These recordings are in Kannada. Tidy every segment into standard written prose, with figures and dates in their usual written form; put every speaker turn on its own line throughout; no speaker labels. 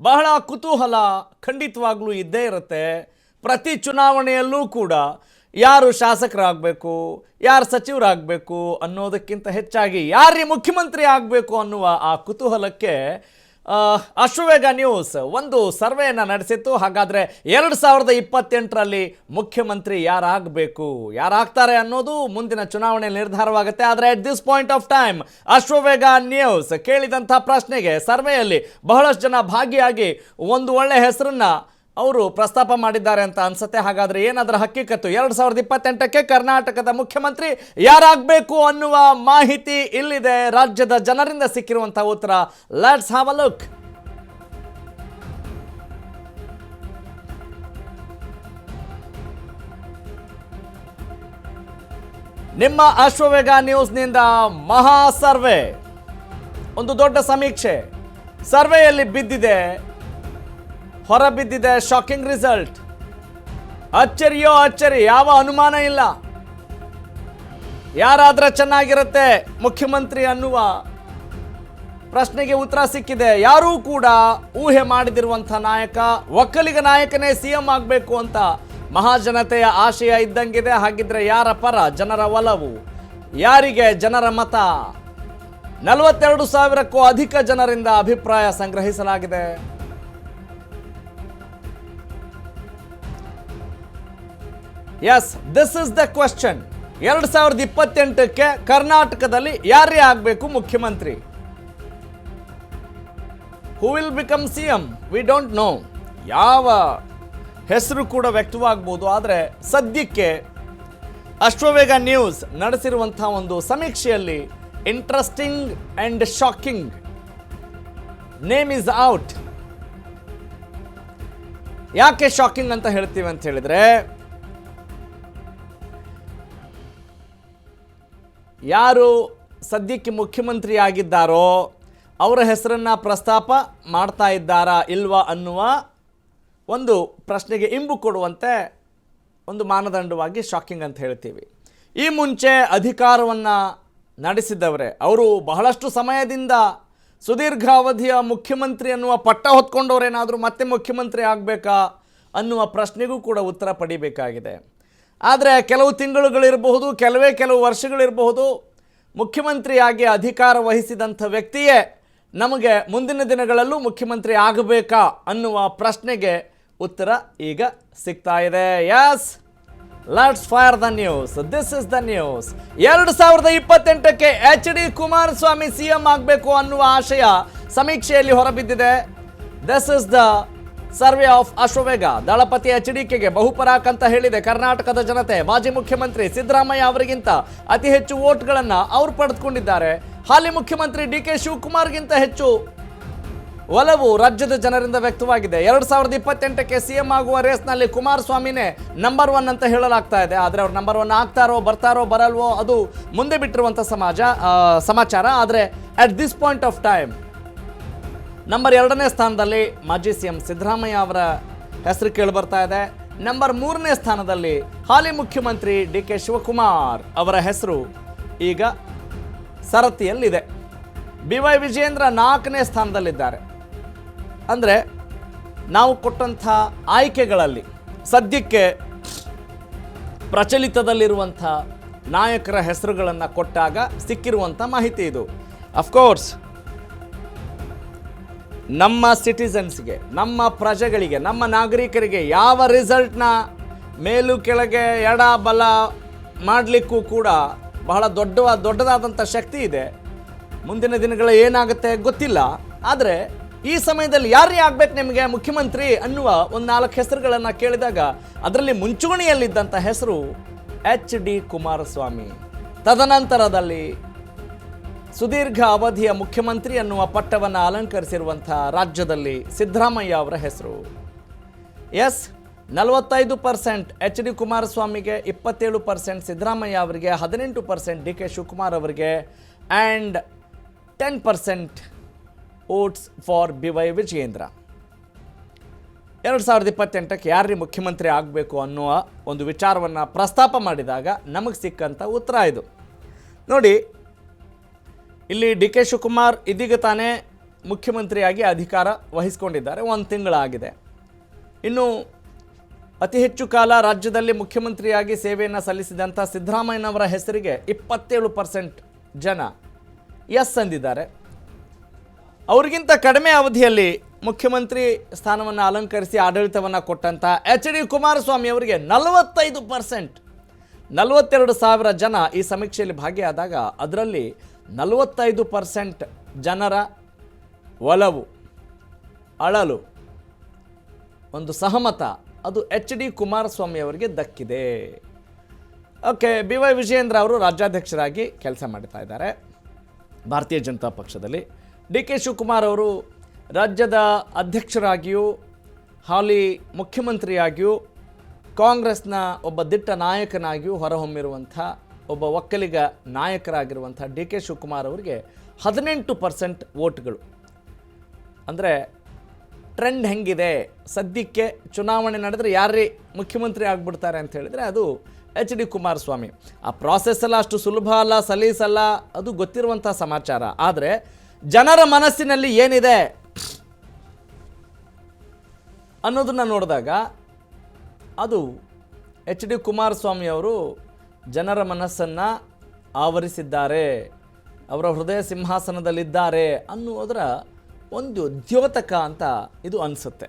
ಬಹಳ ಕುತೂಹಲ ಖಂಡಿತವಾಗ್ಲೂ ಇದ್ದೇ ಇರುತ್ತೆ. ಪ್ರತಿ ಚುನಾವಣೆಯಲ್ಲೂ ಕೂಡ ಯಾರು ಶಾಸಕರಾಗಬೇಕು, ಯಾರು ಸಚಿವರಾಗಬೇಕು ಅನ್ನೋದಕ್ಕಿಂತ ಹೆಚ್ಚಾಗಿ ಯಾರು ಮುಖ್ಯಮಂತ್ರಿ ಆಗಬೇಕು ಅನ್ನುವ ಆ ಕುತೂಹಲಕ್ಕೆ ಅಶ್ವವೇಗ ನ್ಯೂಸ್ ಒಂದು ಸರ್ವೆಯನ್ನು ನಡೆಸಿತ್ತು. ಹಾಗಾದರೆ 2028ರಲ್ಲಿ ಮುಖ್ಯಮಂತ್ರಿ ಯಾರಾಗ್ತಾರೆ ಅನ್ನೋದು ಮುಂದಿನ ಚುನಾವಣೆ ನಿರ್ಧಾರವಾಗುತ್ತೆ. ಆದರೆ at this point of time Ashwavega news ಕೇಳಿದಂಥ ಪ್ರಶ್ನೆಗೆ ಸರ್ವೆಯಲ್ಲಿ ಬಹಳಷ್ಟು ಜನ ಭಾಗಿಯಾಗಿ ಒಂದು ಒಳ್ಳೆ ಹೆಸರನ್ನ ಅವರು ಪ್ರಸ್ತಾಪ ಮಾಡಿದ್ದಾರೆ ಅಂತ ಅನ್ಸುತ್ತೆ. ಹಾಗಾದರೆ ಏನಾದರೂ ಹಕ್ಕಿಕತ್ತು 2028ಕ್ಕೆ ಕರ್ನಾಟಕದ ಮುಖ್ಯಮಂತ್ರಿ ಯಾರಾಗಬೇಕು ಅನ್ನುವ ಮಾಹಿತಿ ಇಲ್ಲಿದೆ. ರಾಜ್ಯದ ಜನರಿಂದ ಸಿಕ್ಕಿರುವಂಥ ಉತ್ತರ. Let's have a look. ನಿಮ್ಮ ಅಶ್ವವೇಗ ನ್ಯೂಸ್ನಿಂದ ಮಹಾ ಸರ್ವೆ, ಒಂದು ದೊಡ್ಡ ಸಮೀಕ್ಷೆ ಸರ್ವೆಯಲ್ಲಿ ಹೊರಬಿದ್ದಿದೆ ಶಾಕಿಂಗ್ ರಿಸಲ್ಟ್. ಅಚ್ಚರಿಯೋ ಅಚ್ಚರಿ, ಯಾವ ಅನುಮಾನ ಇಲ್ಲ. ಯಾರಾದ್ರೆ ಚೆನ್ನಾಗಿರುತ್ತೆ ಮುಖ್ಯಮಂತ್ರಿ ಅನ್ನುವ ಪ್ರಶ್ನೆಗೆ ಉತ್ತರ ಸಿಕ್ಕಿದೆ. ಯಾರೂ ಕೂಡ ಊಹೆ ಮಾಡದಿರುವಂಥ ನಾಯಕ, ಒಕ್ಕಲಿಗ ನಾಯಕನೇ ಸಿಎಂ ಆಗಬೇಕು ಅಂತ ಮಹಾಜನತೆಯ ಆಶಯ ಇದ್ದಂಗಿದೆ. ಹಾಗಿದ್ರೆ ಯಾರ ಪರ ಜನರ ಒಲವು, ಯಾರಿಗೆ ಜನರ ಮತ? 42,000ಕ್ಕೂ ಅಧಿಕ ಜನರಿಂದ ಅಭಿಪ್ರಾಯ ಸಂಗ್ರಹಿಸಲಾಗಿದೆ. Yes, this is the question. 2028ಕ್ಕೆ ಕರ್ನಾಟಕದಲ್ಲಿ ಯಾರೇ ಆಗಬೇಕು ಮುಖ್ಯಮಂತ್ರಿ? Who will become CM? We don't know. ಯಾವ ಹೆಸರು ಕೂಡ ವ್ಯಕ್ತವಾಗಬಹುದು. ಆದರೆ ಸದ್ಯಕ್ಕೆ ಅಶ್ವವೇಗ ನ್ಯೂಸ್ ನಡೆಸಿರುವಂಥ ಒಂದು ಸಮೀಕ್ಷೆಯಲ್ಲಿ interesting and shocking name is out. ಯಾಕೆ ಶಾಕಿಂಗ್ ಅಂತ ಹೇಳ್ತೀವಿ ಅಂತ ಹೇಳಿದ್ರೆ, ಯಾರು ಸದ್ಯಕ್ಕೆ ಮುಖ್ಯಮಂತ್ರಿ ಆಗಿದ್ದಾರೋ ಅವರ ಹೆಸರನ್ನು ಪ್ರಸ್ತಾಪ ಮಾಡ್ತಾ ಇದ್ದಾರಾ ಇಲ್ವಾ ಅನ್ನುವ ಒಂದು ಪ್ರಶ್ನೆಗೆ ಇಂಬು ಕೊಡುವಂತೆ ಒಂದು ಮಾನದಂಡವಾಗಿ ಶಾಕಿಂಗ್ ಅಂತ ಹೇಳ್ತೀವಿ. ಈ ಮುಂಚೆ ಅಧಿಕಾರವನ್ನು ನಡೆಸಿದವರೇ, ಅವರು ಬಹಳಷ್ಟು ಸಮಯದಿಂದ ಸುದೀರ್ಘ ಅವಧಿಯ ಮುಖ್ಯಮಂತ್ರಿ ಅನ್ನುವ ಪಟ್ಟ ಹೊತ್ಕೊಂಡವರೇನಾದರೂ ಮತ್ತೆ ಮುಖ್ಯಮಂತ್ರಿ ಆಗಬೇಕಾ ಅನ್ನುವ ಪ್ರಶ್ನೆಗೂ ಕೂಡ ಉತ್ತರ ಪಡಿಬೇಕಾಗಿದೆ. ಆದರೆ ಕೆಲವು ತಿಂಗಳುಗಳಿರಬಹುದು, ಕೆಲವು ವರ್ಷಗಳಿರಬಹುದು, ಮುಖ್ಯಮಂತ್ರಿಯಾಗಿ ಅಧಿಕಾರ ವಹಿಸಿದಂಥ ವ್ಯಕ್ತಿಯೇ ನಮಗೆ ಮುಂದಿನ ದಿನಗಳಲ್ಲೂ ಮುಖ್ಯಮಂತ್ರಿ ಆಗಬೇಕಾ ಅನ್ನುವ ಪ್ರಶ್ನೆಗೆ ಉತ್ತರ ಈಗ ಸಿಗ್ತಾ ಇದೆ. Yes, let's fire the news. This is the news. 2028ಕ್ಕೆ HD ಕುಮಾರಸ್ವಾಮಿ ಸಿಎಂ ಆಗಬೇಕು ಅನ್ನುವ ಆಶಯ ಸಮೀಕ್ಷೆಯಲ್ಲಿ ಹೊರಬಿದ್ದಿದೆ. This is the survey of Ashwavega. ದಳಪತಿ HDKಗೆ ಬಹುಪರಾಕ್ ಅಂತ ಹೇಳಿದೆ ಕರ್ನಾಟಕದ ಜನತೆ. ಮಾಜಿ ಮುಖ್ಯಮಂತ್ರಿ ಸಿದ್ದರಾಮಯ್ಯ ಅವರಿಗಿಂತ ಅತಿ ಹೆಚ್ಚು ವೋಟ್ಗಳನ್ನು ಅವರು ಪಡೆದುಕೊಂಡಿದ್ದಾರೆ. ಹಾಲಿ ಮುಖ್ಯಮಂತ್ರಿ DK ಶಿವಕುಮಾರ್ಗಿಂತ ಹೆಚ್ಚು ಒಲವು ರಾಜ್ಯದ ಜನರಿಂದ ವ್ಯಕ್ತವಾಗಿದೆ. 2028ಕ್ಕೆ ಸಿಎಂ ಆಗುವ ರೇಸ್ನಲ್ಲಿ ಕುಮಾರಸ್ವಾಮಿನೇ ನಂಬರ್ 1 ಅಂತ ಹೇಳಲಾಗ್ತಾ ಇದೆ. ಆದರೆ ಅವ್ರು ನಂಬರ್ 1 ಬರ್ತಾರೋ ಬರಲ್ವೋ ಅದು ಮುಂದೆ ಬಿಟ್ಟಿರುವಂಥ ಸಮಾಚಾರ. ಆದರೆ at this point of time number 2ನೇ ಸ್ಥಾನದಲ್ಲಿ ಮಾಜಿ ಸಿಎಂ ಸಿದ್ದರಾಮಯ್ಯ ಅವರ ಹೆಸರು ಕೇಳಿ ಬರ್ತಾ ಇದೆ. ನಂಬರ್ 3ನೇ ಸ್ಥಾನದಲ್ಲಿ ಹಾಲಿ ಮುಖ್ಯಮಂತ್ರಿ DK ಶಿವಕುಮಾರ್ ಅವರ ಹೆಸರು ಈಗ ಸರತಿಯಲ್ಲಿದೆ. BY ವಿಜಯೇಂದ್ರ 4ನೇ ಸ್ಥಾನದಲ್ಲಿದ್ದಾರೆ. ಅಂದರೆ ನಾವು ಕೊಟ್ಟಂಥ ಆಯ್ಕೆಗಳಲ್ಲಿ ಸದ್ಯಕ್ಕೆ ಪ್ರಚಲಿತದಲ್ಲಿರುವಂಥ ನಾಯಕರ ಹೆಸರುಗಳನ್ನು ಕೊಟ್ಟಾಗ ಸಿಕ್ಕಿರುವಂಥ ಮಾಹಿತಿ ಇದು. ಅಫ್ಕೋರ್ಸ್ ನಮ್ಮ ಸಿಟಿಸನ್ಸ್ಗೆ, ನಮ್ಮ ಪ್ರಜೆಗಳಿಗೆ, ನಮ್ಮ ನಾಗರಿಕರಿಗೆ ಯಾವ ರಿಸಲ್ಟ್ನ ಮೇಲು ಕೆಳಗೆ ಎಡ ಬಲ ಮಾಡಲಿಕ್ಕೂ ಕೂಡ ಬಹಳ ದೊಡ್ಡದಾದಂಥ ಶಕ್ತಿ ಇದೆ. ಮುಂದಿನ ದಿನಗಳ ಏನಾಗುತ್ತೆ ಗೊತ್ತಿಲ್ಲ. ಆದರೆ ಈ ಸಮಯದಲ್ಲಿ ಯಾರೇ ಆಗಬೇಕು ನಿಮಗೆ ಮುಖ್ಯಮಂತ್ರಿ ಅನ್ನುವ ಒಂದು 4 ಹೆಸರುಗಳನ್ನು ಕೇಳಿದಾಗ ಅದರಲ್ಲಿ ಮುಂಚೂಣಿಯಲ್ಲಿದ್ದಂಥ ಹೆಸರು HD ಕುಮಾರಸ್ವಾಮಿ. ತದನಂತರದಲ್ಲಿ ಸುದೀರ್ಘ ಅವಧಿಯ ಮುಖ್ಯಮಂತ್ರಿ ಅನ್ನುವ ಪಟ್ಟವನ್ನು ಅಲಂಕರಿಸಿರುವಂಥ ರಾಜ್ಯದಲ್ಲಿ ಸಿದ್ದರಾಮಯ್ಯ ಅವರ ಹೆಸರು. ಎಸ್, 45% HD ಕುಮಾರಸ್ವಾಮಿಗೆ, 27% ಸಿದ್ದರಾಮಯ್ಯ ಅವರಿಗೆ, 18% DK ಶಿವಕುಮಾರ್ ಅವರಿಗೆ and 10% votes for BY Vijayendra. 2028ಕ್ಕೆ ಯಾರೇ ಮುಖ್ಯಮಂತ್ರಿ ಆಗಬೇಕು ಅನ್ನುವ ಒಂದು ವಿಚಾರವನ್ನು ಪ್ರಸ್ತಾಪ ಮಾಡಿದಾಗ ನಮಗೆ ಸಿಕ್ಕಂಥ ಉತ್ತರ ಇದು. ನೋಡಿ, ಇಲ್ಲಿ DK ಶಿವಕುಮಾರ್ ಇದೀಗ ತಾನೇ ಮುಖ್ಯಮಂತ್ರಿಯಾಗಿ ಅಧಿಕಾರ ವಹಿಸಿಕೊಂಡಿದ್ದಾರೆ. 1 ತಿಂಗಳಾಗಿದೆ. ಇನ್ನು ಅತಿ ಹೆಚ್ಚು ಕಾಲ ರಾಜ್ಯದಲ್ಲಿ ಮುಖ್ಯಮಂತ್ರಿಯಾಗಿ ಸೇವೆಯನ್ನು ಸಲ್ಲಿಸಿದಂಥ ಸಿದ್ದರಾಮಯ್ಯನವರ ಹೆಸರಿಗೆ 27% ಜನ ಎಸ್ ಅಂದಿದ್ದಾರೆ. ಅವರಿಗಿಂತ ಕಡಿಮೆ ಅವಧಿಯಲ್ಲಿ ಮುಖ್ಯಮಂತ್ರಿ ಸ್ಥಾನವನ್ನು ಅಲಂಕರಿಸಿ ಆಡಳಿತವನ್ನು ಕೊಟ್ಟಂಥ ಎಚ್ ಡಿ ಕುಮಾರಸ್ವಾಮಿ ಅವರಿಗೆ 45%, 42,000 ಜನ ಈ ಸಮೀಕ್ಷೆಯಲ್ಲಿ ಭಾಗಿಯಾದಾಗ ಅದರಲ್ಲಿ 45% ಜನರ ಒಲವು, ಅಳಲು, ಒಂದು ಸಹಮತ ಅದು ಎಚ್ ಡಿ ಕುಮಾರಸ್ವಾಮಿ ಅವರಿಗೆ ದಕ್ಕಿದೆ. ಓಕೆ, ಬಿ ವೈ ವಿಜಯೇಂದ್ರ ಅವರು ರಾಜ್ಯಾಧ್ಯಕ್ಷರಾಗಿ ಕೆಲಸ ಮಾಡ್ತಾ ಇದ್ದಾರೆ ಭಾರತೀಯ ಜನತಾ ಪಕ್ಷದಲ್ಲಿ. ಡಿ ಕೆ ಶಿವಕುಮಾರ್ ಅವರು ರಾಜ್ಯದ ಅಧ್ಯಕ್ಷರಾಗಿಯೂ ಹಾಲಿ ಮುಖ್ಯಮಂತ್ರಿಯಾಗಿಯೂ ಕಾಂಗ್ರೆಸ್ನ ಒಬ್ಬ ದಿಟ್ಟ ನಾಯಕನಾಗಿಯೂ ಹೊರಹೊಮ್ಮಿರುವಂಥ ಒಬ್ಬ ಒಕ್ಕಲಿಗ ನಾಯಕರಾಗಿರುವಂಥ ಡಿ ಕೆ ಶಿವಕುಮಾರ್ ಅವರಿಗೆ 18% ವೋಟ್ಗಳು. ಅಂದರೆ ಟ್ರೆಂಡ್ ಹೆಂಗಿದೆ, ಸದ್ಯಕ್ಕೆ ಚುನಾವಣೆ ನಡೆದರೆ ಯಾರೇ ಮುಖ್ಯಮಂತ್ರಿ ಆಗಿಬಿಡ್ತಾರೆ ಅಂತ ಹೇಳಿದರೆ ಅದು ಎಚ್ ಡಿ ಕುಮಾರಸ್ವಾಮಿ. ಆ ಪ್ರಾಸೆಸ್ ಎಲ್ಲ ಅಷ್ಟು ಸುಲಭ ಅಲ್ಲ, ಸಲೀಸಲ್ಲ, ಅದು ಗೊತ್ತಿರುವಂಥ ಸಮಾಚಾರ. ಆದರೆ ಜನರ ಮನಸ್ಸಿನಲ್ಲಿ ಏನಿದೆ ಅನ್ನೋದನ್ನು ನೋಡಿದಾಗ ಅದು ಎಚ್ ಡಿ ಕುಮಾರಸ್ವಾಮಿ ಅವರು ಜನರ ಮನಸ್ಸನ್ನು ಆವರಿಸಿದ್ದಾರೆ, ಅವರ ಹೃದಯ ಸಿಂಹಾಸನದಲ್ಲಿದ್ದಾರೆ ಅನ್ನುವುದರ ಒಂದು ದ್ಯೋತಕ ಅಂತ ಇದು ಅನಿಸುತ್ತೆ.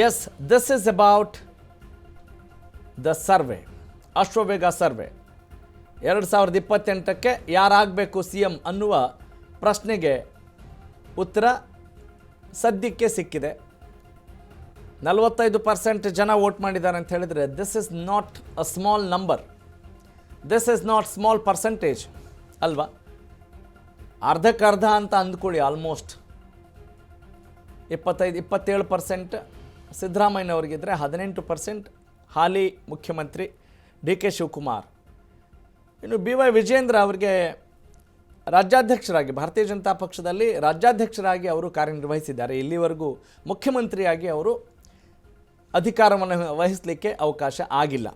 Yes, this is about the survey, Ashwavega survey. 2028ಕ್ಕೆ ಯಾರಾಗಬೇಕು ಸಿ ಎಂ ಅನ್ನುವ ಪ್ರಶ್ನೆಗೆ ಉತ್ತರ ಸದ್ಯಕ್ಕೆ ಸಿಕ್ಕಿದೆ. 45% ಜನ ವೋಟ್ ಮಾಡಿದ್ದಾರೆ ಅಂತ ಹೇಳಿದರೆ this is not a small number, this is not small percentage ಅಲ್ವಾ? ಅರ್ಧಕ್ಕರ್ಧ ಅಂತ ಅಂದ್ಕೊಳ್ಳಿ. ಆಲ್ಮೋಸ್ಟ್ 27% ಸಿದ್ದರಾಮಯ್ಯನವ್ರಿಗಿದ್ರೆ 18% ಹಾಲಿ ಮುಖ್ಯಮಂತ್ರಿ ಡಿ ಕೆ ಶಿವಕುಮಾರ್. ಇನ್ನು ಬಿ ವೈ ವಿಜಯೇಂದ್ರ ಅವರಿಗೆ ರಾಜ್ಯಾಧ್ಯಕ್ಷರಾಗಿ ಭಾರತೀಯ ಜನತಾ ಪಕ್ಷದಲ್ಲಿ ರಾಜ್ಯಾಧ್ಯಕ್ಷರಾಗಿ ಅವರು ಕಾರ್ಯನಿರ್ವಹಿಸಿದ್ದಾರೆ. ಇಲ್ಲಿವರೆಗೂ ಮುಖ್ಯಮಂತ್ರಿಯಾಗಿ ಅವರು ಅಧಿಕಾರವನ್ನು ವಹಿಸಲಿಕ್ಕೆ ಅವಕಾಶ ಆಗಿಲ್ಲ.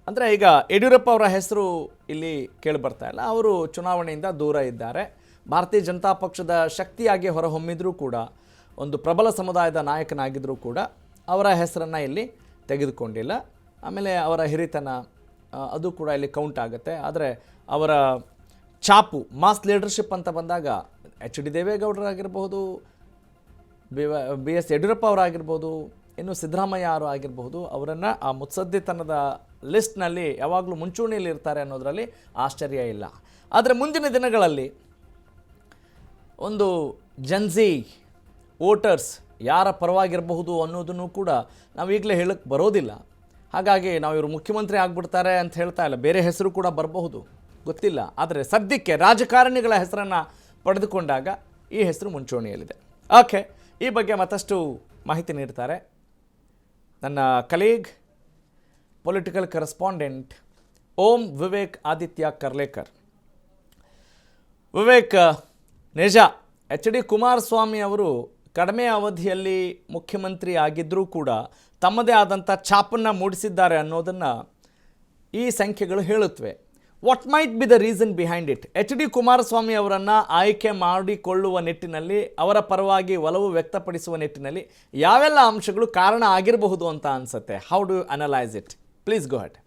ಅಂದರೆ ಈಗ ಯಡಿಯೂರಪ್ಪ ಅವರ ಹೆಸರು ಇಲ್ಲಿ ಕೇಳಿಬರ್ತಾ ಇಲ್ಲ, ಅವರು ಚುನಾವಣೆಯಿಂದ ದೂರ ಇದ್ದಾರೆ. ಭಾರತೀಯ ಜನತಾ ಪಕ್ಷದ ಶಕ್ತಿಯಾಗಿ ಹೊರಹೊಮ್ಮಿದ್ರೂ ಕೂಡ, ಒಂದು ಪ್ರಬಲ ಸಮುದಾಯದ ನಾಯಕನಾಗಿದ್ದರೂ ಕೂಡ ಅವರ ಹೆಸರನ್ನು ಇಲ್ಲಿ ತೆಗೆದುಕೊಂಡಿಲ್ಲ. ಆಮೇಲೆ ಅವರ ಹಿರಿತನ ಅದು ಕೂಡ ಇಲ್ಲಿ ಕೌಂಟ್ ಆಗುತ್ತೆ. ಆದರೆ ಅವರ ಛಾಪು, ಮಾಸ್ ಲೀಡರ್ಶಿಪ್ ಅಂತ ಬಂದಾಗ ಎಚ್ ಡಿ ದೇವೇಗೌಡರಾಗಿರ್ಬೋದು, ಬಿ ಎಸ್ ಯಡಿಯೂರಪ್ಪ ಅವರಾಗಿರ್ಬೋದು, ಇನ್ನು ಸಿದ್ದರಾಮಯ್ಯ ಅವರು ಆಗಿರಬಹುದು, ಅವರನ್ನು ಆ ಮುತ್ಸದ್ದಿತನದ ಲಿಸ್ಟ್ನಲ್ಲಿ ಯಾವಾಗಲೂ ಮುಂಚೂಣಿಯಲ್ಲಿ ಇರ್ತಾರೆ ಅನ್ನೋದರಲ್ಲಿ ಆಶ್ಚರ್ಯ ಇಲ್ಲ. ಆದರೆ ಮುಂದಿನ ದಿನಗಳಲ್ಲಿ ಒಂದು ಜನ್ಜಿ ವೋಟರ್ಸ್ ಯಾರ ಪರವಾಗಿರಬಹುದು ಅನ್ನೋದನ್ನು ಕೂಡ ನಾವು ಈಗಲೇ ಹೇಳಕ್ಕೆ ಬರೋದಿಲ್ಲ. ಹಾಗಾಗಿ ನಾವು ಇವರು ಮುಖ್ಯಮಂತ್ರಿ ಆಗಿಬಿಡ್ತಾರೆ ಅಂತ ಹೇಳ್ತಾ ಇಲ್ಲ, ಬೇರೆ ಹೆಸರು ಕೂಡ ಬರಬಹುದು, ಗೊತ್ತಿಲ್ಲ. ಆದರೆ ಸದ್ಯಕ್ಕೆ ರಾಜಕಾರಣಿಗಳ ಹೆಸರನ್ನು ಪಡೆದುಕೊಂಡಾಗ ಈ ಹೆಸರು ಮುಂಚೂಣಿಯಲ್ಲಿದೆ. ಓಕೆ, ಈ ಬಗ್ಗೆ ಮತ್ತಷ್ಟು ಮಾಹಿತಿ ನೀಡ್ತಾರೆ ನನ್ನ ಕಲೀಗ್, ಪೊಲಿಟಿಕಲ್ ಕರೆಸ್ಪಾಂಡೆಂಟ್ ಓಂ ವಿವೇಕ್ ಆದಿತ್ಯ ಕರ್ಲೇಕರ್. ವಿವೇಕ್, ನಿಜ ಎಚ್ ಡಿ ಕುಮಾರಸ್ವಾಮಿ ಅವರು ಕಡಿಮೆ ಅವಧಿಯಲ್ಲಿ ಮುಖ್ಯಮಂತ್ರಿ ಆಗಿದ್ದರೂ ಕೂಡ ತಮ್ಮದೇ ಆದಂಥ ಛಾಪನ್ನು ಮೂಡಿಸಿದ್ದಾರೆ ಅನ್ನೋದನ್ನು ಈ ಸಂಖ್ಯೆಗಳು ಹೇಳುತ್ತವೆ. What might be the reason behind it? H D Kumaraswamy ಅವರನ್ನು ಆಯ್ಕೆ ಮಾಡಿಕೊಳ್ಳುವ ನಿಟ್ಟಿನಲ್ಲಿ, ಅವರ ಪರವಾಗಿ ಒಲವು ವ್ಯಕ್ತಪಡಿಸುವ ನಿಟ್ಟಿನಲ್ಲಿ ಯಾವೆಲ್ಲ ಅಂಶಗಳು ಕಾರಣ ಆಗಿರಬಹುದು ಅಂತ ಅನ್ಸುತ್ತೆ? How do you analyse it? Please go ahead.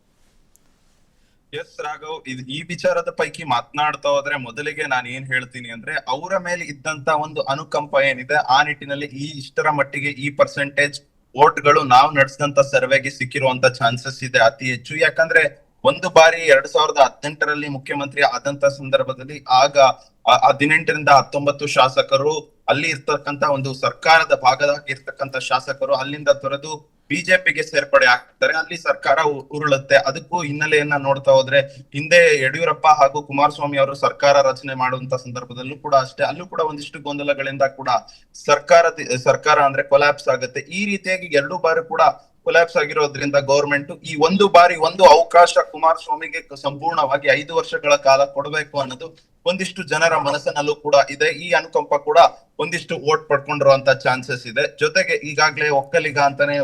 Yes Raghav, ಈ ವಿಚಾರದ ಪೈಕಿ ಮಾತನಾಡ್ತಾ ಹೋದ್ರೆ ಮೊದಲಿಗೆ ನಾನು ಏನ್ ಹೇಳ್ತೀನಿ ಅಂದ್ರೆ, ಅವರ ಮೇಲೆ ಇದ್ದಂತ ಒಂದು ಅನುಕಂಪ ಏನಿದೆ ಆ ನಿಟ್ಟಿನಲ್ಲಿ ಇಷ್ಟರ ಮಟ್ಟಿಗೆ ಈ ಪರ್ಸೆಂಟೇಜ್ ವೋಟ್ಗಳು ನಾವು ನಡೆಸಿದಂತ ಸರ್ವೆಗೆ ಸಿಕ್ಕಿರುವಂತ ಚಾನ್ಸಸ್ ಇದೆ ಅತಿ ಹೆಚ್ಚು. ಯಾಕಂದ್ರೆ ಒಂದು ಬಾರಿ 2018ರಲ್ಲಿ ಮುಖ್ಯಮಂತ್ರಿ ಆದಂತ ಸಂದರ್ಭದಲ್ಲಿ ಆಗ 18ರಿಂದ 19 ಶಾಸಕರು ಅಲ್ಲಿ ಇರ್ತಕ್ಕಂತ ಒಂದು ಸರ್ಕಾರದ ಭಾಗದಾಗಿ ಇರ್ತಕ್ಕಂತ ಶಾಸಕರು ಅಲ್ಲಿಂದ ತೊರೆದು ಬಿಜೆಪಿಗೆ ಸೇರ್ಪಡೆ ಆಗ್ತಾರೆ. ಅಲ್ಲಿ ಸರ್ಕಾರ ಉರುಳುತ್ತೆ. ಅದಕ್ಕೂ ಹಿನ್ನೆಲೆಯನ್ನ ನೋಡ್ತಾ ಹೋದ್ರೆ, ಹಿಂದೆ ಯಡಿಯೂರಪ್ಪ ಹಾಗೂ ಕುಮಾರಸ್ವಾಮಿ ಅವರು ಸರ್ಕಾರ ರಚನೆ ಮಾಡುವಂತ ಸಂದರ್ಭದಲ್ಲೂ ಕೂಡ ಅಷ್ಟೇ, ಅಲ್ಲೂ ಕೂಡ ಒಂದಿಷ್ಟು ಗೊಂದಲಗಳಿಂದ ಕೂಡ ಸರ್ಕಾರ ಅಂದ್ರೆ ಕೊಲ್ಯಾಪ್ಸ್ ಆಗುತ್ತೆ. ಈ ರೀತಿಯಾಗಿ 2 ಬಾರಿ ಕೂಡ ಕೊಲ್ಯಾಪ್ಸ್ ಆಗಿರೋದ್ರಿಂದ ಗೌರ್ಮೆಂಟ್ ಈ ಒಂದು ಬಾರಿ ಒಂದು ಅವಕಾಶ ಕುಮಾರಸ್ವಾಮಿಗೆ ಸಂಪೂರ್ಣವಾಗಿ 5 ವರ್ಷಗಳ ಕಾಲ ಕೊಡಬೇಕು ಅನ್ನೋದು ಒಂದಿಷ್ಟು ಜನರ ಮನಸ್ಸಿನಲ್ಲೂ ಕೂಡ ಇದೆ. ಈ ಅನುಕಂಪ ಕೂಡ ಒಂದಿಷ್ಟು ವೋಟ್ ಪಡ್ಕೊಂಡಿರುವಂತ ಚಾನ್ಸಸ್ ಇದೆ. ಜೊತೆಗೆ ಈಗಾಗ್ಲೇ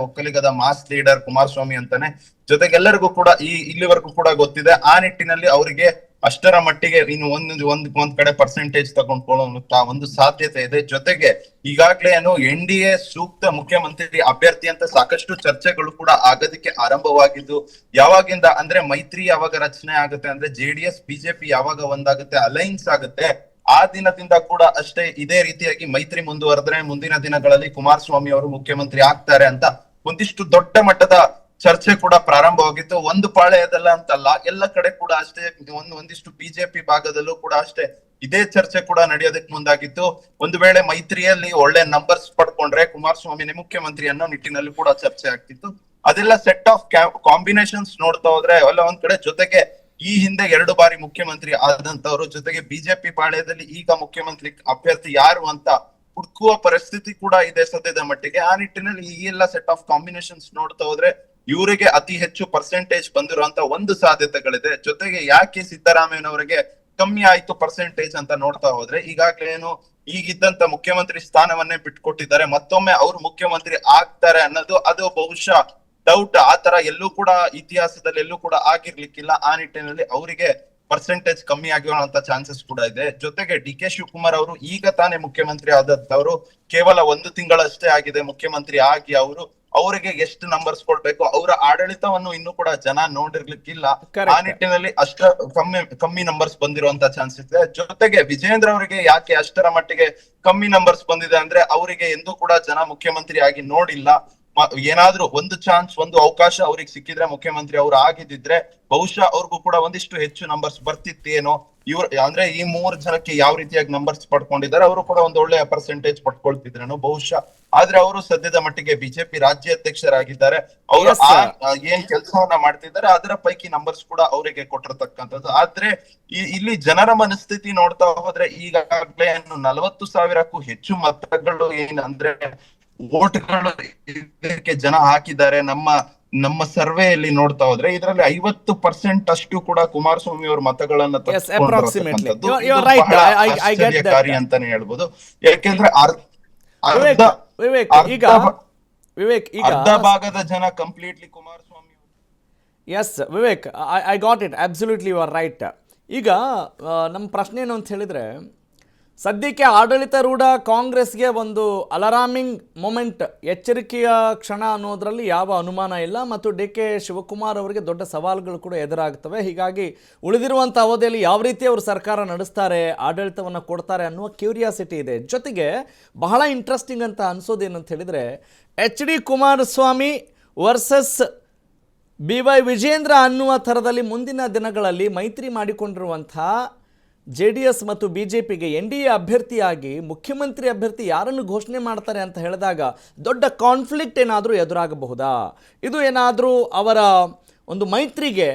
ಒಕ್ಕಲಿಗದ ಮಾಸ್ ಲೀಡರ್ ಕುಮಾರಸ್ವಾಮಿ ಅಂತಾನೆ ಜೊತೆಗೆ ಎಲ್ಲರಿಗೂ ಕೂಡ ಇಲ್ಲಿವರೆಗೂ ಕೂಡ ಗೊತ್ತಿದೆ. ಆ ನಿಟ್ಟಿನಲ್ಲಿ ಅವರಿಗೆ ಅಷ್ಟರ ಮಟ್ಟಿಗೆ ಇನ್ನು ಒಂದ್ ಕಡೆ ಪರ್ಸೆಂಟೇಜ್ ತಗೊಂಡ್ಕೊಳ್ಳುವಂತ ಒಂದು ಸಾಧ್ಯತೆ ಇದೆ. ಜೊತೆಗೆ ಈಗಾಗ್ಲೇ ಏನು NDA ಸೂಕ್ತ ಮುಖ್ಯಮಂತ್ರಿ ಅಭ್ಯರ್ಥಿ ಅಂತ ಸಾಕಷ್ಟು ಚರ್ಚೆಗಳು ಕೂಡ ಆಗೋದಕ್ಕೆ ಆರಂಭವಾಗಿದ್ದು, ಯಾವಾಗಿಂದ ಅಂದ್ರೆ ಮೈತ್ರಿ ಯಾವಾಗ ರಚನೆ ಆಗುತ್ತೆ ಅಂದ್ರೆ JDS BJP ಯಾವಾಗ ಒಂದಾಗುತ್ತೆ, ಅಲೈನ್ಸ್ ಆಗುತ್ತೆ, ಆ ದಿನದಿಂದ ಕೂಡ ಅಷ್ಟೇ ಇದೇ ರೀತಿಯಾಗಿ ಮೈತ್ರಿ ಮುಂದುವರೆದ್ರೆ ಮುಂದಿನ ದಿನಗಳಲ್ಲಿ ಕುಮಾರಸ್ವಾಮಿ ಅವರು ಮುಖ್ಯಮಂತ್ರಿ ಆಗ್ತಾರೆ ಅಂತ ಒಂದಿಷ್ಟು ದೊಡ್ಡ ಮಟ್ಟದ ಚರ್ಚೆ ಕೂಡ ಪ್ರಾರಂಭವಾಗಿತ್ತು. ಒಂದು ಪಾಳೆಯದಲ್ಲ ಅಂತಲ್ಲ, ಎಲ್ಲ ಕಡೆ ಕೂಡ ಅಷ್ಟೇ, ಒಂದಿಷ್ಟು BJP ಭಾಗದಲ್ಲೂ ಕೂಡ ಅಷ್ಟೇ ಇದೇ ಚರ್ಚೆ ಕೂಡ ನಡೆಯೋದಕ್ಕೆ ಮುಂದಾಗಿತ್ತು. ಒಂದು ವೇಳೆ ಮೈತ್ರಿಯಲ್ಲಿ ಒಳ್ಳೆ ನಂಬರ್ಸ್ ಪಡ್ಕೊಂಡ್ರೆ ಕುಮಾರಸ್ವಾಮಿನೇ ಮುಖ್ಯಮಂತ್ರಿ ಅನ್ನೋ ನಿಟ್ಟಿನಲ್ಲಿ ಕೂಡ ಚರ್ಚೆ ಆಗ್ತಿತ್ತು. ಅದೆಲ್ಲ ಸೆಟ್ ಆಫ್ ಕಾಂಬಿನೇಷನ್ಸ್ ನೋಡ್ತಾ ಹೋದ್ರೆ ಅಲ್ಲ ಒಂದ್ ಕಡೆ, ಜೊತೆಗೆ ಈ ಹಿಂದೆ 2 ಬಾರಿ ಮುಖ್ಯಮಂತ್ರಿ ಆದಂತವ್ರು, ಜೊತೆಗೆ BJP ಪಾಳ್ಯದಲ್ಲಿ ಈಗ ಮುಖ್ಯಮಂತ್ರಿ ಅಭ್ಯರ್ಥಿ ಯಾರು ಅಂತ ಹುಡುಕುವ ಪರಿಸ್ಥಿತಿ ಕೂಡ ಇದೆ ಸದ್ಯದ ಮಟ್ಟಿಗೆ. ಆ ನಿಟ್ಟಿನಲ್ಲಿ ಈ ಎಲ್ಲ ಸೆಟ್ ಆಫ್ ಕಾಂಬಿನೇಷನ್ಸ್ ನೋಡ್ತಾ ಹೋದ್ರೆ ಇವರಿಗೆ ಅತಿ ಹೆಚ್ಚು ಪರ್ಸೆಂಟೇಜ್ ಬಂದಿರುವಂತ ಒಂದು ಸಾಧ್ಯತೆಗಳಿದೆ. ಜೊತೆಗೆ ಯಾಕೆ ಸಿದ್ದರಾಮಯ್ಯನವರಿಗೆ ಕಮ್ಮಿ ಆಯ್ತು ಪರ್ಸೆಂಟೇಜ್ ಅಂತ ನೋಡ್ತಾ ಹೋದ್ರೆ, ಈಗಾಗ್ಲೇ ಏನು ಈಗಿದ್ದಂತ ಮುಖ್ಯಮಂತ್ರಿ ಸ್ಥಾನವನ್ನೇ ಬಿಟ್ಕೊಟ್ಟಿದ್ದಾರೆ, ಮತ್ತೊಮ್ಮೆ ಅವರು ಮುಖ್ಯಮಂತ್ರಿ ಆಗ್ತಾರೆ ಅನ್ನೋದು ಅದು ಬಹುಶಃ ಡೌಟ್. ಆ ತರ ಎಲ್ಲೂ ಕೂಡ ಇತಿಹಾಸದಲ್ಲಿ ಎಲ್ಲೂ ಕೂಡ ಆಗಿರ್ಲಿಕ್ಕಿಲ್ಲ. ಆ ನಿಟ್ಟಿನಲ್ಲಿ ಅವರಿಗೆ ಪರ್ಸೆಂಟೇಜ್ ಕಮ್ಮಿ ಆಗಿರುವಂತ ಚಾನ್ಸಸ್ ಕೂಡ ಇದೆ. ಜೊತೆಗೆ DK ಶಿವಕುಮಾರ್ ಅವರು ಈಗ ತಾನೇ ಮುಖ್ಯಮಂತ್ರಿ ಆದವರು, ಕೇವಲ 1 ತಿಂಗಳಷ್ಟೇ ಆಗಿದೆ ಮುಖ್ಯಮಂತ್ರಿ ಆಗಿ. ಅವರಿಗೆ ಎಷ್ಟು ನಂಬರ್ಸ್ ಕೊಡ್ಬೇಕು, ಅವರ ಆಡಳಿತವನ್ನು ಇನ್ನೂ ಕೂಡ ಜನ ನೋಡಿರ್ಲಿಕ್ಕಿಲ್ಲ. ಆ ನಿಟ್ಟಿನಲ್ಲಿ ಕಮ್ಮಿ ನಂಬರ್ಸ್ ಬಂದಿರುವಂತ ಚಾನ್ಸಸ್ ಇದೆ. ಜೊತೆಗೆ ವಿಜೇಂದ್ರ ಅವರಿಗೆ ಯಾಕೆ ಅಷ್ಟರ ಮಟ್ಟಿಗೆ ಕಮ್ಮಿ ನಂಬರ್ಸ್ ಬಂದಿದೆ ಅಂದ್ರೆ, ಅವರಿಗೆ ಎಂದೂ ಕೂಡ ಜನ ಮುಖ್ಯಮಂತ್ರಿ ಆಗಿ ನೋಡಿಲ್ಲ. ಏನಾದ್ರೂ ಒಂದು ಚಾನ್ಸ್, ಒಂದು ಅವಕಾಶ ಅವ್ರಿಗೆ ಸಿಕ್ಕಿದ್ರೆ ಮುಖ್ಯಮಂತ್ರಿ ಅವ್ರು ಆಗಿದ್ದಿದ್ರೆ ಬಹುಶಃ ಅವ್ರಿಗೂ ಕೂಡ ಒಂದಿಷ್ಟು ಹೆಚ್ಚು ನಂಬರ್ಸ್ ಬರ್ತಿತ್ತೇನೋ. ಅಂದ್ರೆ ಈ 3 ಜನಕ್ಕೆ ಯಾವ ರೀತಿಯಾಗಿ ನಂಬರ್ಸ್ ಪಡ್ಕೊಂಡಿದ್ದಾರೆ, ಅವರು ಕೂಡ ಒಂದು ಒಳ್ಳೆಯ ಪರ್ಸೆಂಟೇಜ್ ಪಡ್ಕೊಳ್ತಿದ್ರೇನೋ ಬಹುಶಃ. ಆದ್ರೆ ಅವರು ಸದ್ಯದ ಮಟ್ಟಿಗೆ BJP ರಾಜ್ಯಾಧ್ಯಕ್ಷರಾಗಿದ್ದಾರೆ. ಅವರು ಏನ್ ಕೆಲಸವನ್ನ ಮಾಡ್ತಿದ್ದಾರೆ ಅದರ ಪೈಕಿ ನಂಬರ್ಸ್ ಕೂಡ ಅವರಿಗೆ ಕೊಟ್ಟಿರ್ತಕ್ಕಂಥದ್ದು. ಆದ್ರೆ ಇಲ್ಲಿ ಜನರ ಮನಸ್ಥಿತಿ ನೋಡ್ತಾ ಹೋದ್ರೆ, ಈಗಾಗಲೇ 40,000ಕ್ಕೂ ಹೆಚ್ಚು ಮತಗಳು ಏನಂದ್ರೆ ವೋಟ್ಗಳು ಇದಕ್ಕೆ ಜನ ಹಾಕಿದ್ದಾರೆ. ನಮ್ಮ ಸರ್ವೆಯಲ್ಲಿ ನೋಡ್ತಾ ಹೋದ್ರೆ ಇದರಲ್ಲಿ 50% ಅಷ್ಟು ಕೂಡ ಕುಮಾರಸ್ವಾಮಿ ಅವರ ಮತಗಳನ್ನ ಆಶ್ಚರ್ಯಕಾರಿ ಅಂತಾನೆ ಹೇಳ್ಬೋದು. ಯಾಕೆಂದ್ರೆ ಅರ್ಧ ಭಾಗದ ಜನ completely Kumaraswamy.
Yes Vivek, I got it, absolutely you are right. ಈಗ ನಮ್ಮ ಪ್ರಶ್ನೆ ಏನು ಅಂತ ಹೇಳಿದ್ರೆ, ಸದ್ಯಕ್ಕೆ ಆಡಳಿತಾರೂಢ ಕಾಂಗ್ರೆಸ್ಗೆ ಒಂದು ಅಲಾರಾಮಿಂಗ್ ಮೊಮೆಂಟ್, ಎಚ್ಚರಿಕೆಯ ಕ್ಷಣ ಅನ್ನೋದರಲ್ಲಿ ಯಾವ ಅನುಮಾನ ಇಲ್ಲ. ಮತ್ತು DK ಶಿವಕುಮಾರ್ ಅವರಿಗೆ ದೊಡ್ಡ ಸವಾಲುಗಳು ಕೂಡ ಎದುರಾಗ್ತವೆ. ಹೀಗಾಗಿ ಉಳಿದಿರುವಂಥ ಅವಧಿಯಲ್ಲಿ ಯಾವ ರೀತಿ ಅವರು ಸರ್ಕಾರ ನಡೆಸ್ತಾರೆ, ಆಡಳಿತವನ್ನು ಕೊಡ್ತಾರೆ ಅನ್ನುವ ಕ್ಯೂರಿಯಾಸಿಟಿ ಇದೆ. ಜೊತೆಗೆ ಬಹಳ ಇಂಟ್ರೆಸ್ಟಿಂಗ್ ಅಂತ ಅನಿಸೋದೇನಂತ ಹೇಳಿದರೆ, HD Kumaraswamy versus BY Vijayendra ಅನ್ನುವ ಥರದಲ್ಲಿ ಮುಂದಿನ ದಿನಗಳಲ್ಲಿ ಮೈತ್ರಿ ಮಾಡಿಕೊಂಡಿರುವಂಥ JDS ಮತ್ತು BJPಗೆ NDA ಅಭ್ಯರ್ಥಿಯಾಗಿ ಮುಖ್ಯಮಂತ್ರಿ ಅಭ್ಯರ್ಥಿ ಯಾರನ್ನು ಘೋಷಣೆ ಮಾಡ್ತಾರೆ ಅಂತ ಹೇಳಿದಾಗ ದೊಡ್ಡ ಕಾನ್ಫ್ಲಿಕ್ಟ್ ಏನಾದರೂ ಎದುರಾಗಬಹುದಾ? ಇದು ಏನಾದರೂ ಅವರ ಒಂದು ಮೈತ್ರಿಗೆ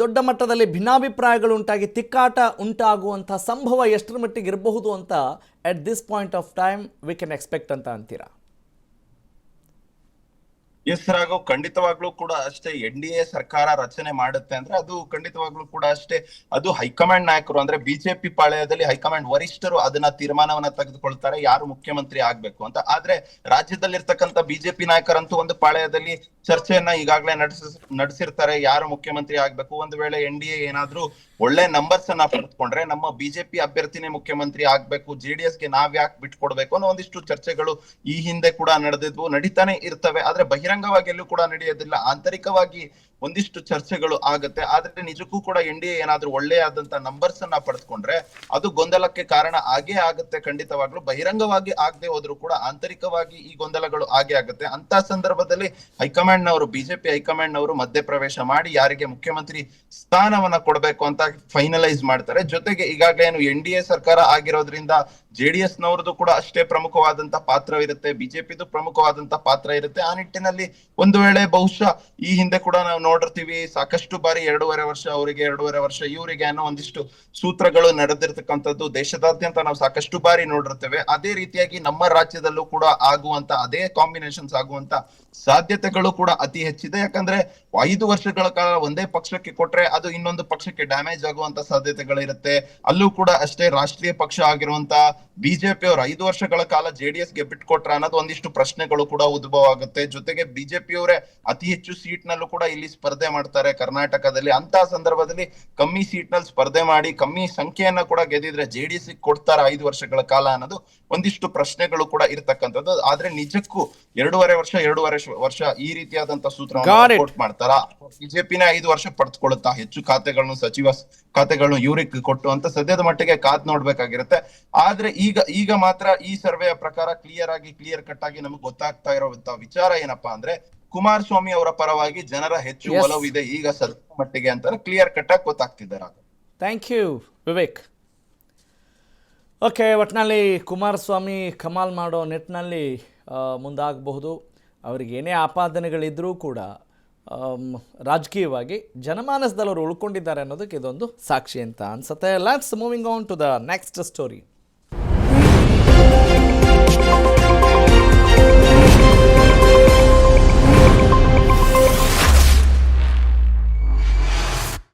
ದೊಡ್ಡ ಮಟ್ಟದಲ್ಲಿ ಭಿನ್ನಾಭಿಪ್ರಾಯಗಳು ಉಂಟಾಗಿ ತಿಕ್ಕಾಟ ಉಂಟಾಗುವಂಥ ಸಂಭವ ಎಷ್ಟರ ಮಟ್ಟಿಗೆ ಇರಬಹುದು ಅಂತ at this point of time we can expect ಅಂತ ಅಂತೀರಾ?
ಎಸ್ ರಾಘವ್, ಖಂಡಿತವಾಗ್ಲೂ ಕೂಡ ಅಷ್ಟೇ. NDA ಸರ್ಕಾರ ರಚನೆ ಮಾಡುತ್ತೆ ಅಂದ್ರೆ ಅದು ಖಂಡಿತವಾಗ್ಲೂ ಕೂಡ ಅಷ್ಟೇ, ಅದು ಹೈಕಮಾಂಡ್ ನಾಯಕರು ಅಂದ್ರೆ BJP ಪಾಳ್ಯದಲ್ಲಿ ಹೈಕಮಾಂಡ್ ವರಿಷ್ಠರು ಅದನ್ನ ತೀರ್ಮಾನವನ್ನ ತೆಗೆದುಕೊಳ್ತಾರೆ ಯಾರು ಮುಖ್ಯಮಂತ್ರಿ ಆಗ್ಬೇಕು ಅಂತ. ಆದ್ರೆ ರಾಜ್ಯದಲ್ಲಿರ್ತಕ್ಕಂಥ BJP ನಾಯಕರಂತೂ ಒಂದು ಪಾಳ್ಯದಲ್ಲಿ ಚರ್ಚೆಯನ್ನ ಈಗಾಗಲೇ ನಡೆಸಿರ್ತಾರೆ, ಯಾರು ಮುಖ್ಯಮಂತ್ರಿ ಆಗ್ಬೇಕು. ಒಂದು ವೇಳೆ NDA ಏನಾದ್ರೂ ಒಳ್ಳೆ ನಂಬರ್ಸ್ ಅನ್ನ ಪಡೆದುಕೊಂಡ್ರೆ ನಮ್ಮ BJP ಅಭ್ಯರ್ಥಿನೇ ಮುಖ್ಯಮಂತ್ರಿ ಆಗ್ಬೇಕು, JDSಗೆ ನಾವ್ ಯಾಕೆ ಬಿಟ್ಕೊಡ್ಬೇಕು ಅನ್ನೋ ಒಂದಿಷ್ಟು ಚರ್ಚೆಗಳು ಈ ಹಿಂದೆ ಕೂಡ ನಡೆದಿದ್ವು, ನಡೀತಾನೆ ಇರ್ತವೆ. ಆದ್ರೆ ಬಹಿರಂಗವಾಗಿ ಎಲ್ಲೂ ಕೂಡ ನಡೆಯೋದಿಲ್ಲ, ಆಂತರಿಕವಾಗಿ ಒಂದಿಷ್ಟು ಚರ್ಚೆಗಳು ಆಗತ್ತೆ. ಆದ್ರೆ ನಿಜಕ್ಕೂ ಕೂಡ NDA ಏನಾದ್ರೂ ಒಳ್ಳೆಯಾದಂತ ನಂಬರ್ಸ್ ಅನ್ನ ಪಡೆದುಕೊಂಡ್ರೆ ಅದು ಗೊಂದಲಕ್ಕೆ ಕಾರಣ ಆಗೇ ಆಗುತ್ತೆ ಖಂಡಿತವಾಗ್ಲೂ. ಬಹಿರಂಗವಾಗಿ ಆಗದೆ ಹೋದ್ರು ಕೂಡ ಆಂತರಿಕವಾಗಿ ಈ ಗೊಂದಲಗಳು ಆಗೇ ಆಗುತ್ತೆ. ಅಂತ ಸಂದರ್ಭದಲ್ಲಿ ಹೈಕಮಾಂಡ್ ನವರು, BJP ಹೈಕಮಾಂಡ್ ನವರು ಮಧ್ಯಪ್ರವೇಶ ಮಾಡಿ ಯಾರಿಗೆ ಮುಖ್ಯಮಂತ್ರಿ ಸ್ಥಾನವನ್ನ ಕೊಡ್ಬೇಕು ಅಂತ ಫೈನಲೈಸ್ ಮಾಡ್ತಾರೆ. ಜೊತೆಗೆ ಈಗಾಗಲೇ ಏನು NDA ಸರ್ಕಾರ ಆಗಿರೋದ್ರಿಂದ JDS ನವರದು ಕೂಡ ಅಷ್ಟೇ ಪ್ರಮುಖವಾದಂತ ಪಾತ್ರವಿರುತ್ತೆ, BJPದು ಪ್ರಮುಖವಾದಂತ ಪಾತ್ರ ಇರುತ್ತೆ. ಆ ನಿಟ್ಟಿನಲ್ಲಿ ಒಂದು ವೇಳೆ ಬಹುಶಃ ಈ ಹಿಂದೆ ಕೂಡ ನಾವು ನೋಡಿರ್ತೀವಿ, ಸಾಕಷ್ಟು ಬಾರಿ 2.5 ವರ್ಷ ಅವರಿಗೆ, 2.5 ವರ್ಷ ಇವರಿಗೆ ಅನ್ನೋ ಒಂದಿಷ್ಟು ಸೂತ್ರಗಳು ನಡೆದಿರ್ತಕ್ಕಂಥದ್ದು ದೇಶದಾದ್ಯಂತ ನಾವು ಸಾಕಷ್ಟು ಬಾರಿ ನೋಡಿರ್ತೇವೆ. ಅದೇ ರೀತಿಯಾಗಿ ನಮ್ಮ ರಾಜ್ಯದಲ್ಲೂ ಕೂಡ ಆಗುವಂತ ಅದೇ ಕಾಂಬಿನೇಷನ್ಸ್ ಆಗುವಂತ ಸಾಧ್ಯತೆಗಳು ಕೂಡ ಅತಿ ಹೆಚ್ಚಿದೆ. ಯಾಕಂದ್ರೆ 5 ವರ್ಷಗಳ ಕಾಲ ಒಂದೇ ಪಕ್ಷಕ್ಕೆ ಕೊಟ್ರೆ ಅದು ಇನ್ನೊಂದು ಪಕ್ಷಕ್ಕೆ ಡ್ಯಾಮೇಜ್ ಆಗುವಂತ ಸಾಧ್ಯತೆಗಳಿರುತ್ತೆ. ಅಲ್ಲೂ ಕೂಡ ಅಷ್ಟೇ, ರಾಷ್ಟ್ರೀಯ ಪಕ್ಷ ಆಗಿರುವಂತ BJP ಅವರು 5 ವರ್ಷಗಳ ಕಾಲ JDSಗೆ ಬಿಟ್ಕೊಟ್ರ ಅನ್ನೋದು ಒಂದಿಷ್ಟು ಪ್ರಶ್ನೆಗಳು ಕೂಡ ಉದ್ಭವ ಆಗುತ್ತೆ. ಜೊತೆಗೆ BJP ಅವರೇ ಅತಿ ಹೆಚ್ಚು ಸೀಟ್ ನಲ್ಲೂ ಕೂಡ ಇಲ್ಲಿ ಸ್ಪರ್ಧೆ ಮಾಡ್ತಾರೆ ಕರ್ನಾಟಕದಲ್ಲಿ. ಅಂತ ಸಂದರ್ಭದಲ್ಲಿ ಕಮ್ಮಿ ಸೀಟ್ ನಲ್ಲಿ ಸ್ಪರ್ಧೆ ಮಾಡಿ ಕಮ್ಮಿ ಸಂಖ್ಯೆಯನ್ನ ಕೂಡ ಗೆದ್ದಿದ್ರೆ JDS ಕೊಡ್ತಾರ 5 ವರ್ಷಗಳ ಕಾಲ ಅನ್ನೋದು ಒಂದಿಷ್ಟು ಪ್ರಶ್ನೆಗಳು ಕೂಡ ಇರ್ತಕ್ಕಂಥದ್ದು. ಆದ್ರೆ ನಿಜಕ್ಕೂ 2.5 ವರ್ಷ ಈ ರೀತಿಯಾದಂತ
Got
ಸೂತ್ರವನ್ನು
it.
ಕೋಟ್ ಮಾಡ್ತಾರ. ಬಿಜೆಪಿನ 5 ವರ್ಷ ಪಡೆದುಕೊಳ್ಳುತ್ತಾ ಹೆಚ್ಚು ಖಾತೆಗಳನ್ನು ಸಚಿವ ಖಾತೆಗಳನ್ನು ಇವ್ರಿಗೆ ಕೊಟ್ಟು ಅಂತ ಸದ್ಯದ ಮಟ್ಟಿಗೆ ಕಾದ್ ನೋಡ್ಬೇಕಾಗಿರುತ್ತೆ. ಆದ್ರೆ ಈಗ ಮಾತ್ರ ಈ ಸರ್ವೆಯ ಪ್ರಕಾರ ಕ್ಲಿಯರ್ ಕಟ್ ಆಗಿ ನಮಗೆ ಗೊತ್ತಾಗ್ತಾ ಇರುವಂತ ವಿಚಾರ ಏನಪ್ಪಾ ಅಂದ್ರೆ ಕುಮಾರಸ್ವಾಮಿ ಅವರ ಪರವಾಗಿ ಜನರ ಹೆಚ್ಚು
Yes.
ಒಲವಿದೆ ಈಗ ಸದ್ಯದ ಮಟ್ಟಿಗೆ ಅಂತ ಕ್ಲಿಯರ್ ಕಟ್ ಆಗಿ ಗೊತ್ತಾಗ್ತಿದ್ದಾರೆ.
Thank you Vivek. ಓಕೆ, ಒಟ್ಟಿನಲ್ಲಿ ಕುಮಾರಸ್ವಾಮಿ ಕಮಾಲ್ ಮಾಡೋ ನಿಟ್ಟಿನಲ್ಲಿ ಮುಂದಾಗಬಹುದು. ಅವ್ರಿಗೆ ಏನೇ ಆಪಾದನೆಗಳಿದ್ರೂ ಕೂಡ ರಾಜಕೀಯವಾಗಿ ಜನಮಾನಸದಲ್ಲಿ ಅವರು ಉಳ್ಕೊಂಡಿದ್ದಾರೆ ಅನ್ನೋದಕ್ಕೆ ಇದೊಂದು ಸಾಕ್ಷಿ ಅಂತ ಅನ್ಸುತ್ತೆ. Let's moving on to the next story.